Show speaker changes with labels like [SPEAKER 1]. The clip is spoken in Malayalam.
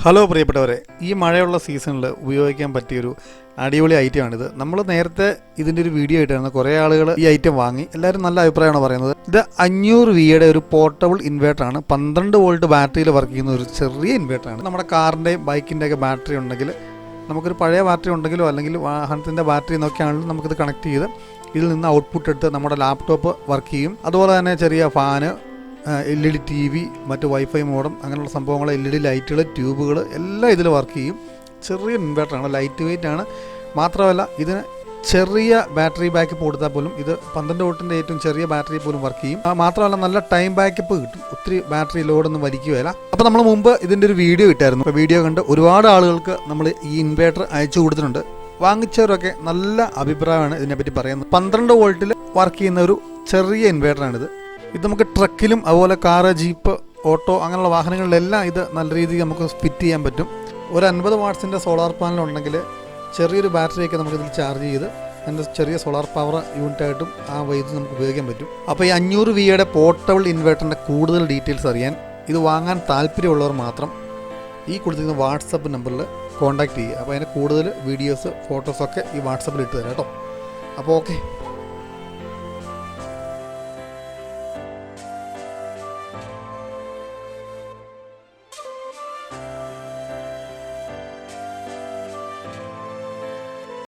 [SPEAKER 1] ഹലോ പ്രിയപ്പെട്ടവരെ, ഈ മഴയുള്ള സീസണിൽ ഉപയോഗിക്കാൻ പറ്റിയൊരു അടിപൊളി ഐറ്റമാണിത്. നമ്മൾ നേരത്തെ ഇതിൻ്റെ ഒരു വീഡിയോ ആയിട്ടാണ് കുറേ ആളുകൾ ഈ ഐറ്റം വാങ്ങി. എല്ലാവരും നല്ല അഭിപ്രായമാണ് പറയുന്നത്. ഇത് 500 വിയുടെ ഒരു പോർട്ടബിൾ ഇൻവേർട്ടറാണ്. 12 വോൾട്ട് ബാറ്ററിയിൽ വർക്ക് ചെയ്യുന്ന ഒരു ചെറിയ ഇൻവേർട്ടറാണ്. നമ്മുടെ കാറിൻ്റെയും ബൈക്കിൻ്റെയൊക്കെ ബാറ്ററി ഉണ്ടെങ്കിൽ, നമുക്കൊരു പഴയ ബാറ്ററി ഉണ്ടെങ്കിലോ അല്ലെങ്കിൽ വാഹനത്തിൻ്റെ ബാറ്ററി നോക്കിയാണെങ്കിലും നമുക്കിത് കണക്ട് ചെയ്ത് ഇതിൽ നിന്ന് ഔട്ട്പുട്ട് എടുത്ത് നമ്മുടെ ലാപ്ടോപ്പ് വർക്ക് ചെയ്യും. അതുപോലെ തന്നെ ചെറിയ ഫാന്, LED TV, മറ്റ് വൈഫൈ മോഡം, അങ്ങനെയുള്ള സംഭവങ്ങൾ, LED ലൈറ്റുകൾ, ട്യൂബുകൾ എല്ലാം ഇതിൽ വർക്ക് ചെയ്യും. ചെറിയ ഇൻവെർട്ടറാണ്, ലൈറ്റ് വെയിറ്റ് ആണ്. മാത്രമല്ല ഇതിന് ചെറിയ ബാറ്ററി ബാക്കപ്പ് കൊടുത്താൽ പോലും ഇത് 12 വോൾട്ടിൻ്റെ ഏറ്റവും ചെറിയ ബാറ്ററി പോലും വർക്ക് ചെയ്യും. മാത്രമല്ല നല്ല ടൈം ബാക്കപ്പ് കിട്ടും. ഒത്തിരി ബാറ്ററി ലോഡൊന്നും വലിക്കുകയില്ല. അപ്പോൾ നമ്മൾ മുമ്പ് ഇതിൻ്റെ ഒരു വീഡിയോ ഇട്ടായിരുന്നു. അപ്പോൾ വീഡിയോ കണ്ട് ഒരുപാട് ആളുകൾക്ക് നമ്മൾ ഈ ഇൻവെർട്ടർ അയച്ചു കൊടുത്തിട്ടുണ്ട്. വാങ്ങിച്ചവരൊക്കെ നല്ല അഭിപ്രായമാണ് ഇതിനെപ്പറ്റി പറയുന്നത്. 12 വോൾട്ടിൽ വർക്ക് ചെയ്യുന്ന ഒരു ചെറിയ ഇൻവെർട്ടറാണിത്. ഇത് നമുക്ക് ട്രക്കിലും അതുപോലെ കാറ്, ജീപ്പ്, ഓട്ടോ അങ്ങനെയുള്ള വാഹനങ്ങളിലെല്ലാം ഇത് നല്ല രീതിയിൽ നമുക്ക് ഫിറ്റ് ചെയ്യാൻ പറ്റും. ഒരു 50 വാട്ട്സിൻ്റെ സോളാർ പാനൽ ഉണ്ടെങ്കിൽ ചെറിയൊരു ബാറ്ററിയൊക്കെ നമുക്കിതിൽ ചാർജ് ചെയ്ത് അതിൻ്റെ ചെറിയ സോളാർ പവർ യൂണിറ്റായിട്ടും ആ വൈദ്യുതി നമുക്ക് ഉപയോഗിക്കാൻ പറ്റും. അപ്പോൾ ഈ 500 വിയുടെ പോർട്ടബിൾ ഇൻവെർട്ടറിൻ്റെ കൂടുതൽ ഡീറ്റെയിൽസ് അറിയാൻ, ഇത് വാങ്ങാൻ താല്പര്യമുള്ളവർ മാത്രം ഈ കൊടുത്തിരിക്കുന്ന വാട്സപ്പ് നമ്പറിൽ കോൺടാക്റ്റ് ചെയ്യുക. അപ്പോൾ അതിൻ്റെ കൂടുതൽ വീഡിയോസ്, ഫോട്ടോസൊക്കെ ഈ വാട്സപ്പിൽ ഇട്ട് തരാം കേട്ടോ. അപ്പോൾ ഓക്കെ.